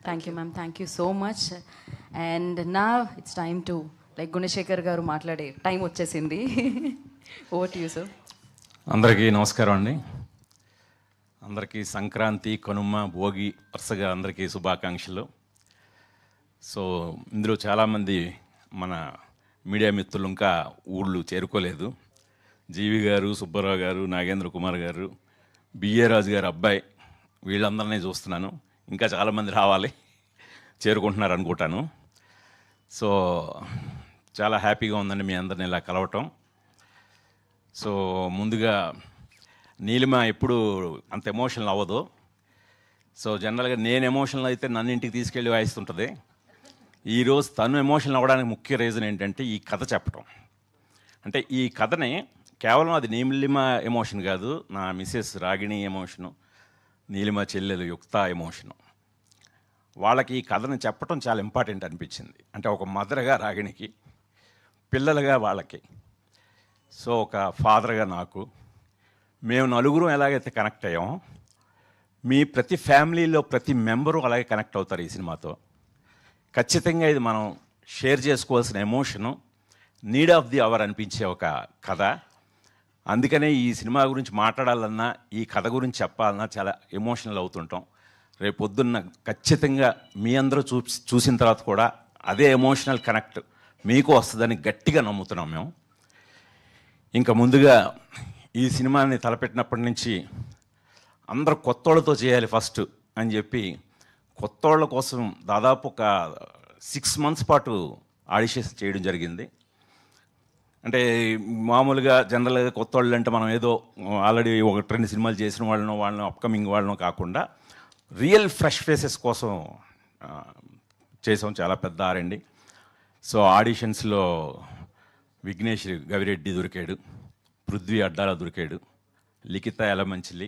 Thank you ma'am, thank you so much. And నా it's time to like Gunasekhar గారు మాట్లాడే time వచ్చేసింది. Over to you sir. అందరికీ నమస్కారం అండి. అందరికీ సంక్రాంతి, కనుమ, భోగి వరుసగా అందరికీ శుభాకాంక్షలు. సో ఇందులో చాలామంది మన మీడియా మిత్రులు ఇంకా ఊళ్ళు చేరుకోలేదు. జీవి గారు, సుబ్బారావు గారు, నాగేంద్ర కుమార్ గారు, బిఏ రాజు గారు అబ్బాయి, వీళ్ళందరినీ చూస్తున్నాను. ఇంకా చాలామంది రావాలి, చేరుకుంటున్నారు అనుకుంటాను. సో చాలా హ్యాపీగా ఉందండి మీ అందరిని ఇలా కలవటం. సో ముందుగా నీలిమ ఎప్పుడు అంత ఎమోషనల్ అవ్వదు. సో జనరల్గా నేను ఎమోషనల్ అయితే నన్ను ఇంటికి తీసుకెళ్ళి వాయిస్తుంటుంది. ఈరోజు తను ఎమోషనల్ అవ్వడానికి ముఖ్య రీజన్ ఏంటంటే ఈ కథ చెప్పటం. అంటే ఈ కథని కేవలం అది నీలిమ ఎమోషన్ కాదు, నా మిసెస్ రాగిణి ఎమోషను, నీలిమ చెల్లెలు యుక్త ఎమోషను. వాళ్ళకి ఈ కథను చెప్పటం చాలా ఇంపార్టెంట్ అనిపించింది. అంటే ఒక మదర్గా రాగిణికి, పిల్లలుగా వాళ్ళకి, సో ఒక ఫాదర్గా నాకు, మేము నలుగురం ఎలాగైతే కనెక్ట్ అయ్యామో మీ ప్రతి ఫ్యామిలీలో ప్రతి మెంబరు అలాగే కనెక్ట్ అవుతారు ఈ సినిమాతో. ఖచ్చితంగా ఇది మనం షేర్ చేసుకోవాల్సిన emotion, need of the hour అనిపించే ఒక కథ. అందుకనే ఈ సినిమా గురించి మాట్లాడాలన్నా, ఈ కథ గురించి చెప్పాలన్నా చాలా ఎమోషనల్ అవుతుంటాం. రేపు పొద్దున్న ఖచ్చితంగా మీ అందరూ చూసిన తర్వాత కూడా అదే ఎమోషనల్ కనెక్ట్ మీకు వస్తుందని గట్టిగా నమ్ముతున్నాం మేము. ఇంకా ముందుగా ఈ సినిమాని తలపెట్టినప్పటి నుంచి అందరూ కొత్తోళ్ళతో చేయాలి ఫస్ట్ అని చెప్పి కొత్తోళ్ళ కోసం దాదాపు ఒక 6 months పాటు ఆడిషన్స్ చేయడం జరిగింది. అంటే మామూలుగా జనరల్గా కొత్త వాళ్ళు అంటే మనం ఏదో ఆల్రెడీ 1-2 సినిమాలు చేసిన వాళ్ళను అప్కమింగ్ వాళ్ళను కాకుండా రియల్ ఫ్రెష్ ఫేసెస్ కోసం చేసాం. చాలా పెద్ద ఆరండి. సో ఆడిషన్స్లో విఘ్నేష్ గవిరెడ్డి దొరికాడు, పృథ్వీ అడ్డాల దొరికాడు, లిఖిత ఎలమంచిలి,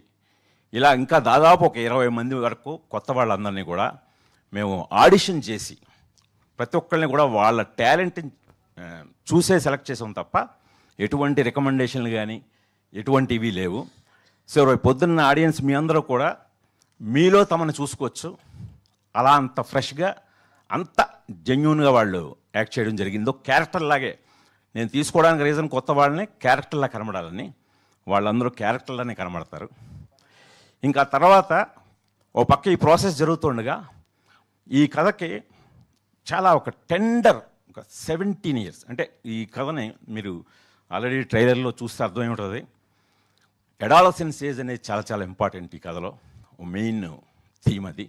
ఇలా ఇంకా దాదాపు ఒక 20 మంది వరకు కొత్త వాళ్ళందరినీ కూడా మేము ఆడిషన్ చేసి ప్రతి ఒక్కరిని కూడా వాళ్ళ టాలెంట్ని చూసే సెలెక్ట్ చేసాం తప్ప ఎటువంటి రికమెండేషన్లు కానీ ఎటువంటివి లేవు. సో రేపు పొద్దున్న ఆడియన్స్ మీ అందరూ కూడా మీలో తమను చూసుకోవచ్చు. అలా అంత ఫ్రెష్గా అంత జెన్యూన్గా వాళ్ళు యాక్ట్ చేయడం జరిగిందో క్యారెక్టర్ లాగే. నేను తీసుకోవడానికి రీజన్ కొత్త వాళ్ళని క్యారెక్టర్లా కనబడాలని, వాళ్ళందరూ క్యారెక్టర్లానే కనబడతారు. ఇంకా తర్వాత ఓ పక్క ఈ ప్రాసెస్ జరుగుతుండగా ఈ కథకి చాలా ఒక టెండర్, ఒక 17 years, అంటే ఈ కథని మీరు ఆల్రెడీ ట్రైలర్లో చూస్తే అర్థమై ఉంటుంది. ఎడాలసెన్స్ ఏజ్ అనేది చాలా చాలా ఇంపార్టెంట్ ఈ కథలో, మెయిన్ థీమ్ అది.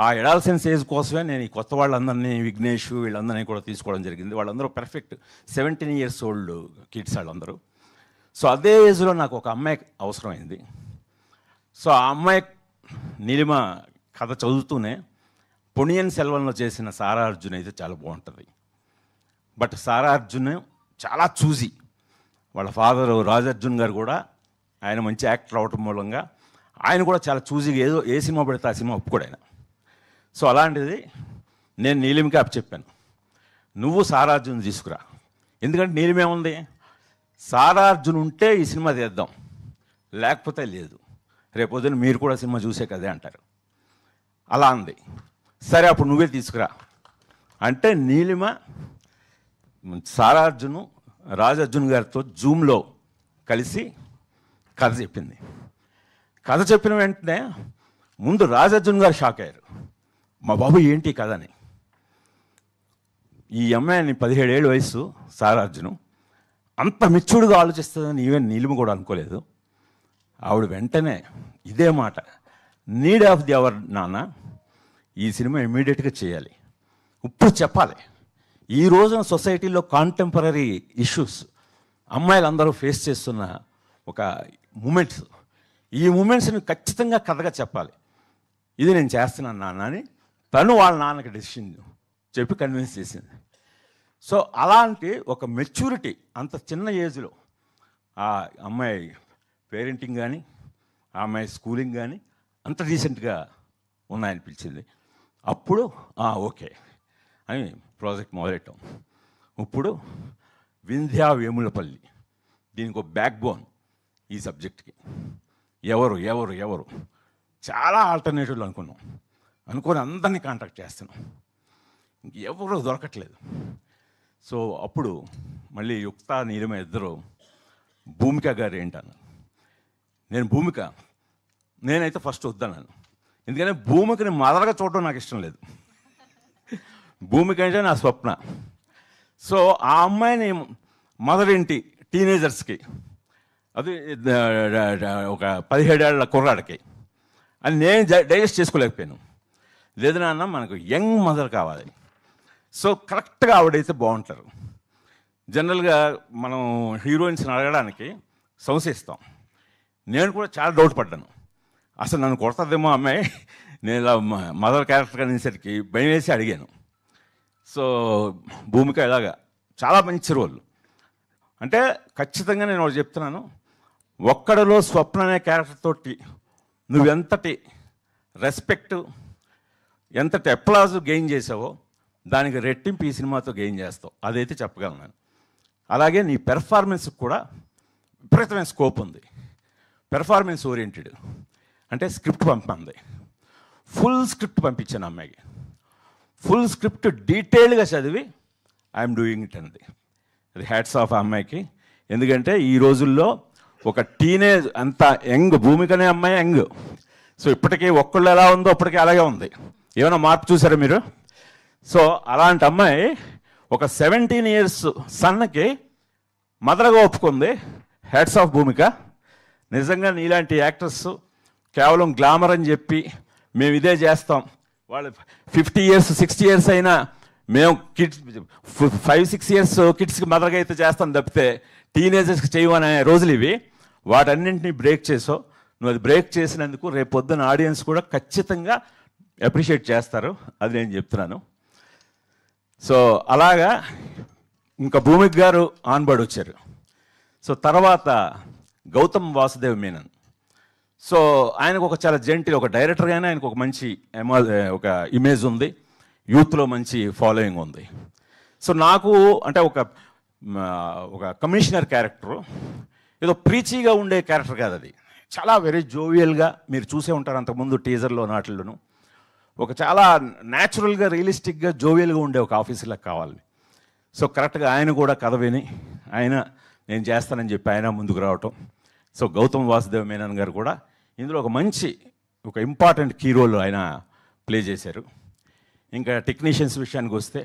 ఆ ఎడాలసెన్స్ ఏజ్ కోసమే నేను ఈ కొత్త వాళ్ళందరినీ, విఘ్నేష్ వీళ్ళందరినీ కూడా తీసుకోవడం జరిగింది. వాళ్ళందరూ పర్ఫెక్ట్ 17 years old కిడ్స్ వాళ్ళందరూ. సో అదే ఏజ్లో నాకు ఒక అమ్మాయి అవసరమైంది. సో ఆ అమ్మాయి నీలిమ కథ చదువుతూనే పొన్నియిన్ సెల్వన్లో చేసిన సారా అర్జున్ అయితే చాలా బాగుంటుంది. బట్ సారా అర్జున్ చాలా చూసి, వాళ్ళ ఫాదరు రాజర్జున్ గారు కూడా ఆయన మంచి యాక్టర్ అవటం మూలంగా ఆయన కూడా చాలా చూసిగా ఏదో ఏ సినిమా పెడితే ఆ సినిమా ఒప్పుకోడు ఆయన. సో అలాంటిది నేను నీలిమకి చెప్పాను, నువ్వు సారా అర్జున్ తీసుకురా. ఎందుకంటే నీలిమేముంది, సారా అర్జున్ ఉంటే ఈ సినిమా తీద్దాం, లేకపోతే లేదు, రేపొద్దున మీరు కూడా సినిమా చూసే కదే అంటారు. అలా అంది. సరే అప్పుడు నువ్వే తీసుకురా అంటే నీలిమ సారా అర్జును రాజర్జున్ గారితో జూమ్లో కలిసి కథ చెప్పింది. కథ చెప్పిన వెంటనే ముందు రాజర్జున్ గారు షాక్ అయ్యారు, మా బాబు ఏంటి కథ అని. ఈ అమ్మాయిని 17 ఏళ్ళ వయసు సారా అర్జును అంత మెచ్యూర్డ్గా ఆలోచిస్తుందని ఈవెన్ నీలిమ కూడా అనుకోలేదు. ఆవిడ వెంటనే ఇదే మాట, నీడ్ ఆఫ్ ది అవర్ నాన్న, ఈ సినిమా ఇమ్మీడియట్గా చేయాలి, ఇప్పుడు చెప్పాలి. ఈ రోజున సొసైటీలో కాంటెంపరీ ఇష్యూస్ అమ్మాయిలందరూ ఫేస్ చేస్తున్న ఒక మూమెంట్స్, ఈ మూమెంట్స్ని ఖచ్చితంగా కథగా చెప్పాలి, ఇది నేను చేస్తున్నాను నాన్న అని తను వాళ్ళ నాన్నకి డెసిషన్ చెప్పి కన్విన్స్ చేసింది. సో అలాంటి ఒక మెచ్యూరిటీ అంత చిన్న ఏజ్లో ఆ అమ్మాయి పేరెంటింగ్ కానీ ఆ అమ్మాయి స్కూలింగ్ కానీ అంత డీసెంట్గా ఉన్నాయనిపించింది. అప్పుడు ఓకే అని ప్రాజెక్ట్ మొదలెట్టాం. ఇప్పుడు వింధ్యా వేములపల్లి, దీనికి ఒక బ్యాక్ బోన్ ఈ సబ్జెక్ట్కి. ఎవరు ఎవరు ఎవరు చాలా ఆల్టర్నేటివ్లు అనుకున్నాం. అనుకొని అందరినీ కాంటాక్ట్ చేస్తాను, ఎవరు దొరకట్లేదు. సో అప్పుడు మళ్ళీ యుక్త నీలిమ ఇద్దరు భూమిక గారు ఏంటన్నారు. నేను భూమిక, నేనైతే ఫస్ట్ వద్దన్నాను. ఎందుకంటే భూమికని మదరగా చూడడం నాకు ఇష్టం లేదు. భూమిక అంటే నా స్వప్న. సో ఆ అమ్మాయిని మదర్ ఏంటి టీనేజర్స్కి, అది ఒక 17 ఏళ్ల కుర్రాడికి, అని నేను డైజెస్ట్ చేసుకోలేకపోయాను. లేదు నాన్న, మనకు యంగ్ మదర్ కావాలి. సో కరెక్ట్గా ఆవిడైతే బాగుంటారు. జనరల్గా మనం హీరోయిన్స్ని అడగడానికి సంశయిస్తాం. నేను కూడా చాలా డౌట్ పడ్డాను, అసలు నన్ను కొడతాదేమో అమ్మాయి, నేను ఇలా మదర్ క్యారెక్టర్ అనేసరికి భయం వేసి అడిగాను. సో భూమిక ఇలాగా చాలా మంచి రోల్. అంటే ఖచ్చితంగా నేను ఒకటి చెప్తున్నాను, ఒక్కడిలో స్వప్న అనే క్యారెక్టర్ తోటి నువ్వెంతటి రెస్పెక్ట్, ఎంతటి అప్లాజ్ గెయిన్ చేసావో దానికి రెట్టింపు ఈ సినిమాతో గెయిన్ చేస్తావు, అదైతే చెప్పగలను నేను. అలాగే నీ పెర్ఫార్మెన్స్కి కూడా విపరీతమైన స్కోప్ ఉంది. పెర్ఫార్మెన్స్ ఓరియంటెడ్ అంటే స్క్రిప్ట్ పంపింది, ఫుల్ స్క్రిప్ట్ పంపించాను అమ్మాయికి. ఫుల్ స్క్రిప్ట్ డీటెయిల్డ్గా చదివి ఐఎమ్ డూయింగ్ ఇట్ అంది. అది హ్యాట్స్ ఆఫ్ ఆ అమ్మాయికి. ఎందుకంటే ఈ రోజుల్లో ఒక టీనేజ్ అంత యంగ్, భూమికనే అమ్మాయి యంగ్. సో ఇప్పటికీ ఒక్కళ్ళు ఎలా ఉందో అప్పటికీ అలాగే ఉంది. ఏమైనా మార్పు చూసారా మీరు? సో అలాంటి అమ్మాయి ఒక 17 years సన్నకి మదరగా ఒప్పుకుంది. హ్యాట్స్ ఆఫ్ భూమిక. నిజంగా నీలాంటి యాక్టర్స్ కేవలం గ్లామర్ అని చెప్పి మేము ఇదే చేస్తాం, వాళ్ళు 50 years 60 years అయినా మేము కిడ్స్ 5-6 years కిడ్స్కి మదర్గా అయితే చేస్తాం తప్పితే టీనేజర్స్కి చేయమనే రోజులు ఇవి. వాటన్నింటినీ బ్రేక్ చేసావు. నువ్వు అది బ్రేక్ చేసినందుకు రేపు పొద్దున్న ఆడియన్స్ కూడా ఖచ్చితంగా అప్రిషియేట్ చేస్తారు, అది నేను చెప్తున్నాను. సో అలాగా ఇంకా భూమిక్ గారు ఆన్బర్డ్ వచ్చారు. సో తర్వాత గౌతమ్ వాసుదేవ్ మీనన్. సో ఆయనకు ఒక చాలా జెంటిల్, ఒక డైరెక్టర్గానే ఆయనకు ఒక మంచి ఒక ఇమేజ్ ఉంది, యూత్లో మంచి ఫాలోయింగ్ ఉంది. సో నాకు అంటే ఒక కమిషనర్ క్యారెక్టరు, ఏదో ప్రీచీగా ఉండే క్యారెక్టర్ కాదు అది. చాలా వెరీ జోవియల్గా మీరు చూసే ఉంటారు అంతకుముందు టీజర్లో నాటిల్లోనూ. ఒక చాలా న్యాచురల్గా రియలిస్టిక్గా జోవియల్గా ఉండే ఒక ఆఫీసర్లకు కావాలి. సో కరెక్ట్గా ఆయన కూడా కథ విని ఆయన నేను చేస్తానని చెప్పి ఆయన ముందుకు రావటం. సో గౌతమ్ వాసుదేవ్ మేనన్ గారు కూడా ఇందులో ఒక ఇంపార్టెంట్ కీ రోల్ ఆయన ప్లే చేశారు. ఇంకా టెక్నీషియన్స్ విషయానికి వస్తే,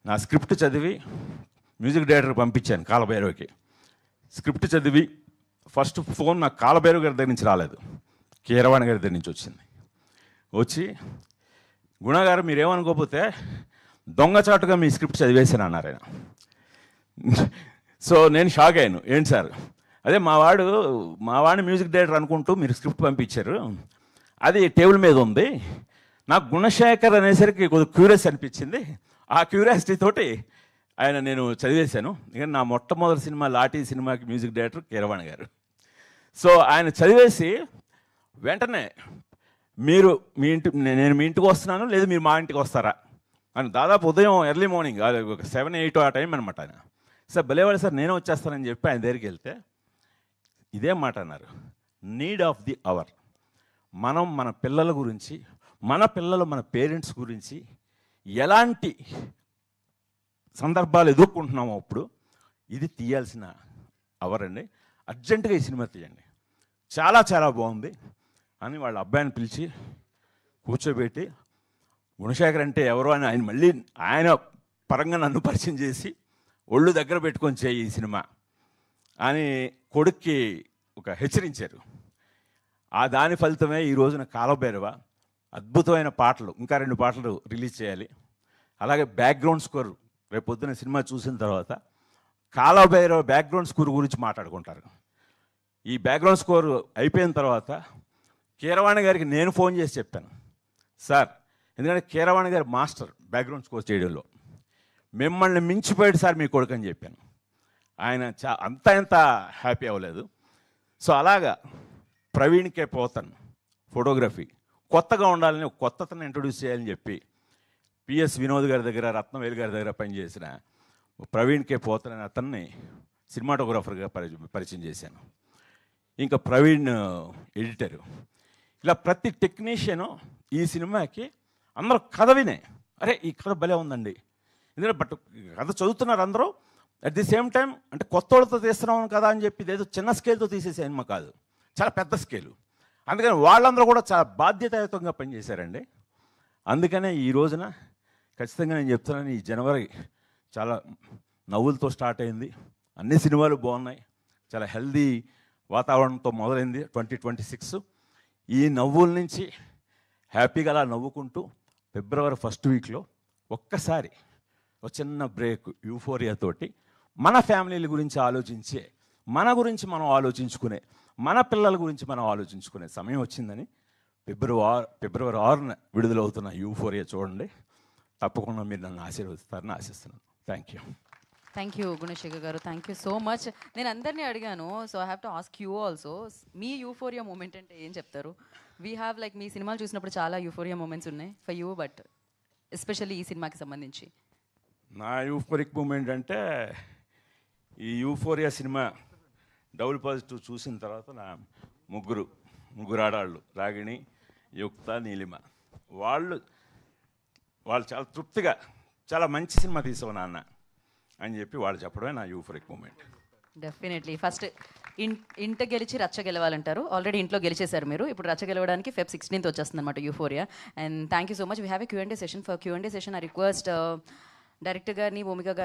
నా స్క్రిప్ట్ చదివి మ్యూజిక్ డైరెక్టర్ పంపించాను కాలభైరవకి. స్క్రిప్ట్ చదివి ఫస్ట్ ఫోన్ నాకు కాలభైరవ గారి దగ్గర నుంచి రాలేదు, కీరవాణి గారి దగ్గర నుంచి వచ్చింది. వచ్చి గుణగారు మీరేమనుకోకపోతే దొంగచాటుగా మీ స్క్రిప్ట్ చదివేసాను అన్నారు ఆయన. సో నేను షాక్ అయ్యాను, ఏంటి సార్, అదే మా వాడిని మ్యూజిక్ డైరెక్టర్ అనుకుంటూ మీరు స్క్రిప్ట్ పంపించారు, అది టేబుల్ మీద ఉంది. నాకు గుణశేఖర్ అనేసరికి కొద్దిగా క్యూరియస్ అనిపించింది. ఆ క్యూరియాసిటీ తోటి నేను చదివేశాను. ఇక నా మొట్టమొదటి సినిమా లాఠీ సినిమాకి మ్యూజిక్ డైరెక్టర్ కీరవాణి గారు. సో ఆయన చదివేసి వెంటనే నేను మీ ఇంటికి వస్తున్నాను, లేదు మీరు మా ఇంటికి వస్తారా అని, దాదాపు ఉదయం ఎర్లీ మార్నింగ్ ఒక 7-8 ఆ టైం అనమాట. ఆయన సార్ భలేవాడు సార్, నేనే వచ్చేస్తానని చెప్పి ఆయన దగ్గరికి వెళ్తే ఇదే మాట అన్నారు, నీడ్ ఆఫ్ ది అవర్. మనం మన పిల్లల గురించి, మన పిల్లలు మన పేరెంట్స్ గురించి ఎలాంటి సందర్భాలు ఎదుర్కొంటున్నామో అప్పుడు ఇది తీయాల్సిన అవర్ అండి, అర్జెంటుగా ఈ సినిమా తీయండి, చాలా చాలా బాగుంది అని వాళ్ళ అబ్బాయిని పిలిచి కూర్చోబెట్టి, గుణశేఖర్ అంటే ఎవరో అని ఆయన మళ్ళీ ఆయన పరంగా నన్ను పరిచయం చేసి ఒళ్ళు దగ్గర పెట్టుకొని చేయి ఈ సినిమా అని కొడుక్కి హెచ్చరించారు. ఆ దాని ఫలితమే ఈ రోజున కాలభైరవ అద్భుతమైన పాటలు, ఇంకా 2 పాటలు రిలీజ్ చేయాలి. అలాగే బ్యాక్గ్రౌండ్ స్కోర్ రేపు పొద్దున సినిమా చూసిన తర్వాత కాలభైరవ బ్యాక్గ్రౌండ్ స్కోర్ గురించి మాట్లాడుకుంటారు. ఈ బ్యాక్గ్రౌండ్ స్కోర్ అయిపోయిన తర్వాత కీరవాణి గారికి నేను ఫోన్ చేసి చెప్పాను, సార్, ఎందుకంటే కీరవాణి గారు మాస్టర్ బ్యాక్గ్రౌండ్ స్కోర్ చేయడంలో, మిమ్మల్ని మించిపోయాడు సార్ మీ కొడుకు అని చెప్పాను. ఆయన ఎంత హ్యాపీ అవ్వలేదు. సో అలాగా ప్రవీణ్ కే పోతన్ ఫోటోగ్రఫీ కొత్తగా ఉండాలని, ఒక కొత్తతను ఇంట్రొడ్యూస్ చేయాలని చెప్పి పిఎస్ వినోద్ గారి దగ్గర, రత్నవేలు గారి దగ్గర పనిచేసిన ప్రవీణ్ కే పోతన్ అనే అతన్ని సినిమాటోగ్రాఫర్గా పరిచయం చేశాను. ఇంకా ప్రవీణ్ ఎడిటరు. ఇలా ప్రతి టెక్నీషియను ఈ సినిమాకి అందరూ కథ వినే అరే ఈ కథ భలే ఉందండి, ఎందుకంటే బట్ కథ చదువుతున్నారు అందరూ. అట్ ది సేమ్ టైం అంటే కొత్త వాళ్ళతో తీస్తున్నాం కదా అని చెప్పి ఏదో చిన్న స్కేల్తో తీసే సినిమా కాదు, చాలా పెద్ద స్కేలు. అందుకని వాళ్ళందరూ కూడా చాలా బాధ్యతాయుతంగా పనిచేశారండి. అందుకనే ఈ రోజున ఖచ్చితంగా నేను చెప్తున్నాను, ఈ జనవరి చాలా నవ్వులతో స్టార్ట్ అయింది. అన్ని సినిమాలు బాగున్నాయి, చాలా హెల్దీ వాతావరణంతో మొదలైంది 2026. ఈ నవ్వుల నుంచి హ్యాపీగా అలా నవ్వుకుంటూ ఫిబ్రవరి ఫస్ట్ వీక్లో ఒక్కసారి ఒక చిన్న బ్రేక్ యూఫోరియాతోటి మన ఫ్యామిలీల గురించి ఆలోచించే, మన గురించి మనం ఆలోచించుకునే, మన పిల్లల గురించి మనం ఆలోచించుకునే సమయం వచ్చిందని ఫిబ్రవరి 6న విడుదలవుతున్న యూఫోరియా చూడండి. తప్పకుండా మీరు నన్ను ఆశీర్వదిస్తారని ఆశిస్తున్నాను. థ్యాంక్ యూ గుణశేఖర్ గారు, థ్యాంక్ యూ సో మచ్. నేను అందరినీ అడిగాను, so I have to ask you also. మీ యూఫోరియా మూమెంట్ అంటే ఏం చెప్తారు? వీ హ్యావ్ లైక్ మీ సినిమాలు చూసినప్పుడు చాలా యూఫోరియా మూమెంట్స్ ఉన్నాయి ఫర్ యూ, బట్ ఎస్పెషల్లీ ఈ సినిమాకి సంబంధించి. నా యూఫోరిక్ మూమెంట్ అంటే ఈ యూఫోరియా సినిమా డబుల్ పాజిటివ్ చూసిన తర్వాత నా ముగ్గురు ఆడాళ్ళు రాగిణి, యుక్త, నీలిమ, వాళ్ళు చాలా తృప్తిగా చాలా మంచి సినిమా తీసావు నాన్న అని చెప్పి వాళ్ళు చెప్పడమే నా యూఫోరిక్ మూమెంట్. డెఫినెట్లీ. ఫస్ట్ ఇంట గెలిచి రచ్చ గెలవాలంటారు. ఆల్రెడీ ఇంట్లో గెలిచేశారు మీరు, ఇప్పుడు రచ్చ గెలవడానికి Feb 16th వచ్చేస్తుంది అనమాట euphoria. And thank you so much. We have a Q&A session. For Q&A session I request director గారిని, భూమిక గారిని